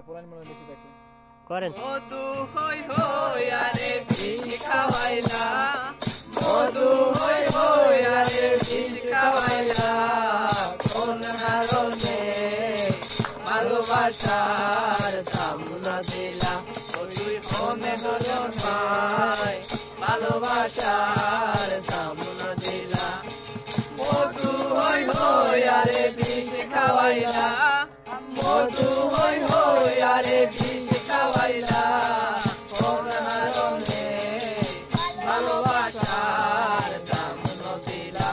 পুরান মনে বেশি দেখে করেন মধু হই হই আরে বিষ খাওয়াইলা মধু হই হই আরে বিষ খাওয়াইলা কোন কারণে ভালোবাসার দাম না দিলা তুই কমে ধরন ভাই ভালোবাসার দাম না দিলা মধু হই হই আরে বিষ খাওয়াইলা মধু হই হই আরে বিষ খাওয়াইলা কোন কারণে ভালোবাসার দাম না দিলা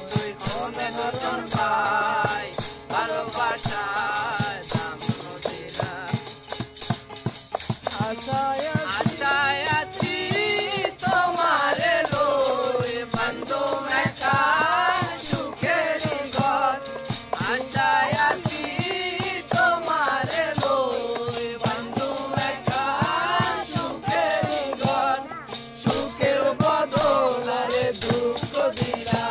তুই কমে ধরন ভাই ভালোবাসার দাম না দিলা আশায় আছি তোমারে লই বান্ধো একা সুখের ঘর আশায় আছি তোমারে লই বান্ধো একা সুখের ঘর সুখের বদল আরে দুঃখ দিলা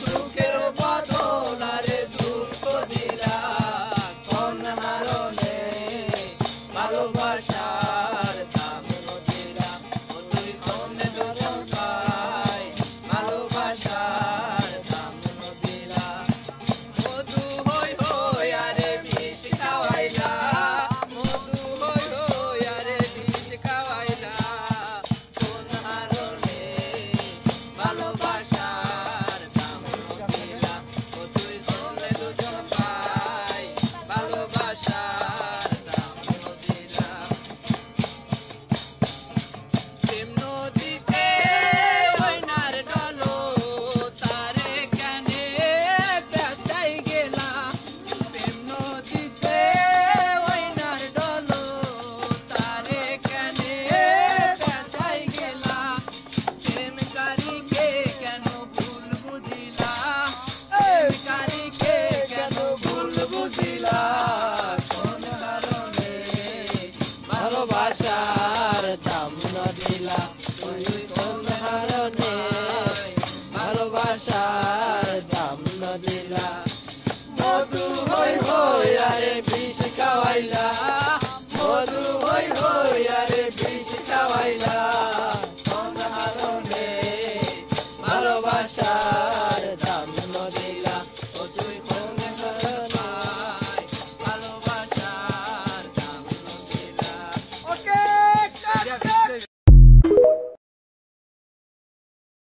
সুখের বদল আরে দুঃখ দিলা কোন কারণে ভালোবাসার দাম দিলা তুই কমে ধরন ভাই ভালোবাসার দাম দিলা মধু হই হই আরে বিষ খাওয়াইলা মধু হই হই আরে বিষ খাওয়াইলা কোন কারণে ভালোবাসার দাম দিলা তুই কমে ধরন ভাই ভালোবাসার দাম দিলা প্রেম নদীতে ওই নার ডলো তারে কেনে বেচাই গেলা প্রেম নদীতে ওই নার ডলো তারে কেনে বেচাই গেলা প্রেমকারীকে কেন ভুল বুঝিলা প্রেমকারীকে কেন ভুল বুঝিলা কোন কারণে ভালোবাসার দাম না দিলা তুই কোন কারণে ভালোবাসার দাম না দিলা মধু হই হই আরে বিষ খাওয়াইলা মধু হই হই